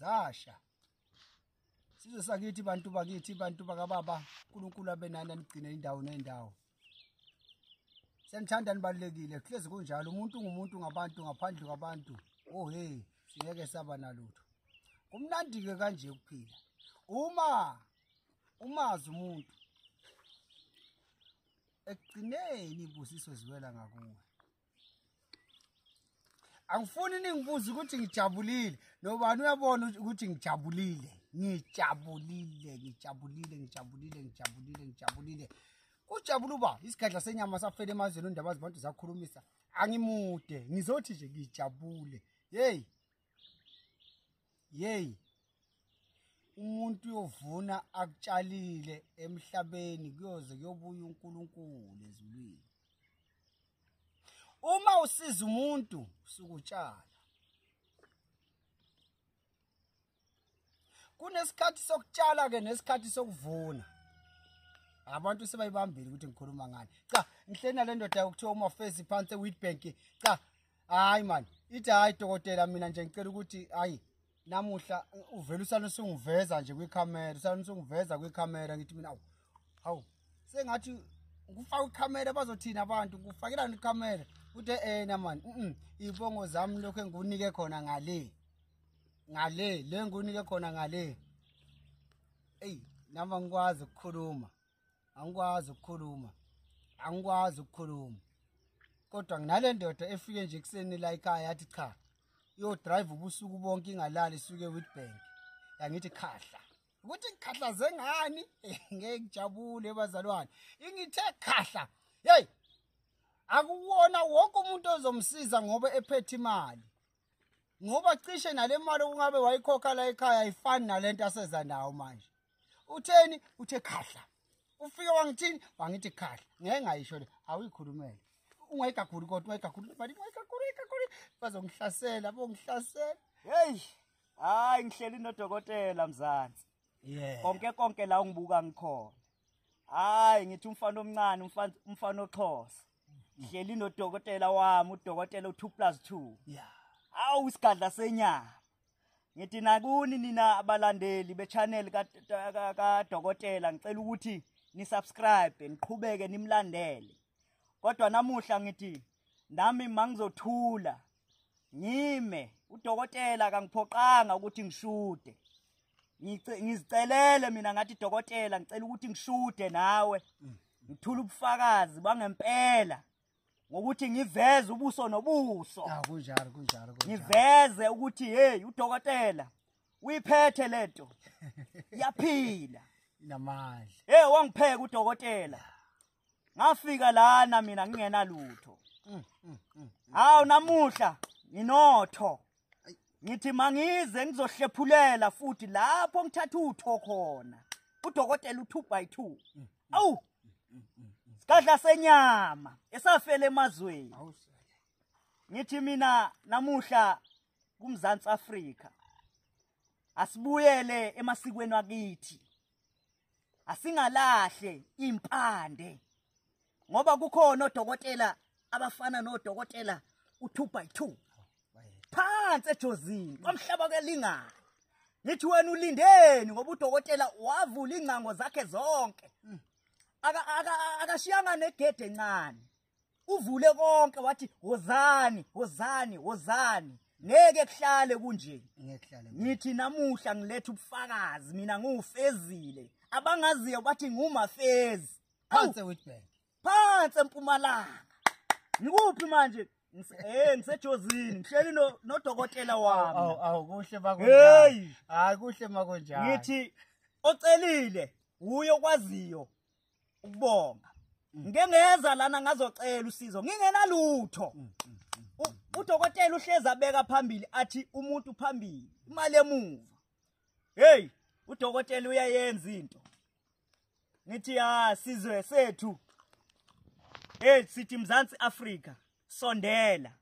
zasha. Sizwe sakithi bantu bakithi bantu bakababa uNkulunkulu abenani anigcine indawo nendawo. Senithanda nibalekile hlezi kunjalo umuntu ngumuntu ngabantu ngaphandle kwabantu. Oh hey singeke saba nalutho. Kumnandi ke kanje ukuphila. Umazi umuntu ekugcineni ibusiso ziwela ngakuwe. Angifuni ningibuze ukuthi ngijabulile nobani uyabona ukuthi ngijabulile. Ujabula uba isikhathi senyama safela emazweni ondaba abantu zakhulumisa angimude ngizothi nje ngijabule. Hey umuntu uyovuna akutshalile emhlabeni kuyoze kuyobuya uNkulunkulu ezulwini. Uma usiza umuntu sukutshala. Kunesikhathi sokutshala ke nesikhathi sokuvuna. Abantu sebayibambile ukuthi ngikhuluma ngani. Cha, ngihlena le ndoda ukuthiwa uma face phansi eWitbank. Cha, hayi man, ithi hayi dokotela mina nje ngicela ukuthi hayi namuhla uvela usana usungiveza nje kwicamera, usana usungiveza kwicamera ngithi mina hawu sengathi ngifaka icamera bazothina abantu ngufakela icamera uthe na man ibongo zami lokho engunike khona ngale le ngunike khona ngale. Nama ngikwazi ukukhuluma. Angikwazi ukukhuluma. Kodwa nginale ndoda efike nje kuseni la ekhaya yathi cha. Yo drive ubusuku bonke ingalali isuke eWitbank. Yangithi khahla. Ukuthi ngikhahlaze ngani? Ngeke ngijabule ebazalwane. Ingithe khahla. Hey! Akuwona wonke umuntu ozomsiza ngoba ephethe imali. Ngoba cishe nale mali ungabe wayikhokha la ekhaya ayifani nalento aseza nawo manje. Utheni? Uthe khahla. Ufike wangithini? Wangithi khahla. Ngeke ngayisho le. Awuyikhulumele. Ungayikakhulu kodwa ungayikakhulu mali ungayikakhulu. Bazongihlasela, bongihlasela. Hey! Hayi ngihleli nodokotela Mzansi. Konke la ungibuka ngikhona. Hayi ngithi umfana omncane, umfana oXhosa. Ngihleli nodokotela wami, udokotela u2+2. Awu isigadla senyama. Ngithi nakuni nina abalandeli bechannel kaDokotela ngicela ukuthi ni subscribe niqhubeke nimlandele. Kodwa namuhla ngithi nami mangizothula ngime udokotela kangiphoqanga ukuthi ngishude. Ngizicelele mina ngathi dokotela ngicela ukuthi ngishude nawe. Ngithula ubufakazi bangempela ngokuthi ngiveze ubuso nobuso. Kunjalo. Ngiveze ukuthi hey udokotela uyiphethe lento. Yaphila. Inamandla. Hey wangipheka udokotela. Ngafika lana mina ngingena lutho. Hawu namuhla nginotho. Ngithi mangize ngizohlephulela futhi lapho ngithatha utho khona. Udokotela u2x2. Awu. Isikadla senyama esafela emazweni. Ngithi mina namuhla kuMzansi Afrika. Asibuyele emasikweni wakithi. Asingalahle impande. Ngoba kukhona odokotela abafana nodokotela u2x2. Phansi ejozini kwamhlaba kelingana. Ngithi wena ulindeni ngoba udokotela wavula incango zakhe zonke. Akashiyanga negede encane. Uvule konke wathi wozani. Ngeke kuhlale kunje. Ngithi namuhla ngiletha ubufakazi mina ngufezile. Abangaziyo bathi ngumafezi. Phansi eWitbank. Phansi eMpumalanga. Nikuphi manje? Ngisejozini ngihleli nodokotela wami. Awu kuhle makonjalo. Hayi kuhle makonjalo. Ngithi ocelile uye okwaziyo ukubonga. Ngeke ngeza lana ngazocela usizo ngingenalutho. Udokotela uhlezi abeka phambili athi umuntu phambili imali emuva. Hey udokotela uyayenza into. Ngithi sizwe sethu. Hey sithi Mzansi Afrika sondela.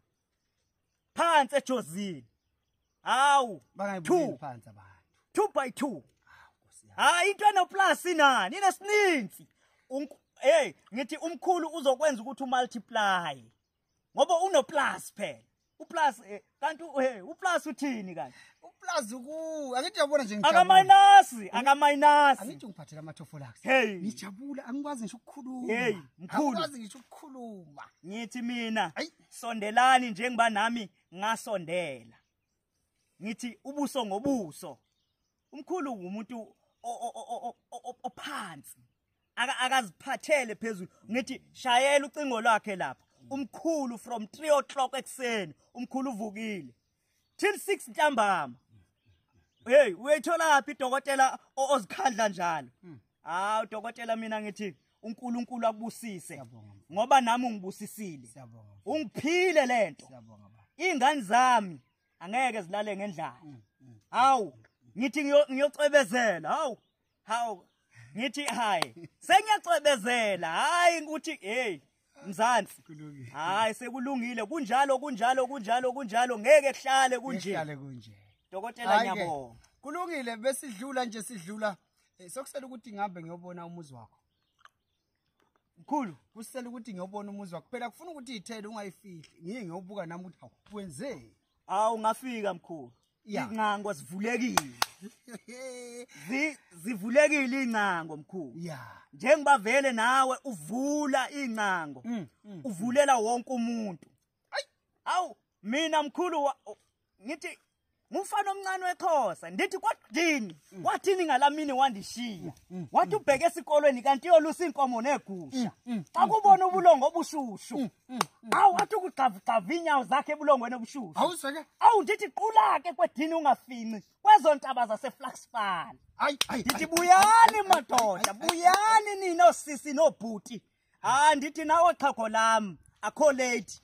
Phansi ejozini. Hawu bangayibuyeli phansi abantu. 2x2. Hayi into enoplus inani inesininzi. Hey ngithi umkhulu uzokwenza ukuthi umultiply. Ngoba unoplus phela. uplus kanti uplus uthini kanti uplazi ku angithi uyabona nje akamayinasi angithi ngiphathela amathofolax hey ngijabula angikwazi ngisho ukukhuluma hey mkhulu angikwazi ngisho ukukhuluma ngithi mina sondelani njengoba nami ngasondela ngithi ubuso ngobuso umkhulu umuntu ophansi akaziphathele phezulu ngithi shayela ucingo lwakhe lapha umkhulu from 3 o'clock ekseni umkhulu uvukile till 6 ntambama hey uyithola laphi idokotela ozikhandla njalo udokotela mina ngithi uNkulunkulu akubusise ngoba nami ungibusisile ungiphile lento ingane zami angeke zilale ngendlala hawu ngithi ngiyocwebezela hawu ngithi hayi sengiyacwebezela hayi ukuthi hey Mzansi hayi sekulungile kunjalo ngeke kuhlale kunje dokotela ngiyabonga kulungile besidlula nje sidlula sokusela ukuthi ngihambe ngiyobona umuzi wakho mkhulu kusela ukuthi ngiyobona umuzi wakho phela kufuna ukuthi ithele ungayifihli ngiye ngiyobuka nami ukuthi wenze ungafika mkhulu incango sivulekile zivulekile incango mkhulu njengoba vele nawe uvula incango uvulela wonke umuntu awu mina mkhulu ngithi ngumfana omncane weXhosa ndithi kwathini ngalamini wandishiya wathi ubheke esikolweni kanti yolusa inkomo negusha xa kubona ubulongo obushushu wathi ukugcava inyawo zakhe ebulongweni obushushu ndithi qulake kwedini ungafinci kwezontaba zaseFlaxfan ndithi buyani madoda buyani nina osisi nobhuti ndithi nawe xhako lami akho late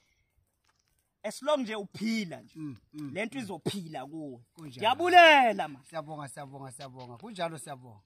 as long nje uphila nje lento izophila kuwe ngiyabulela ma siyabonga kunjalo siyabonga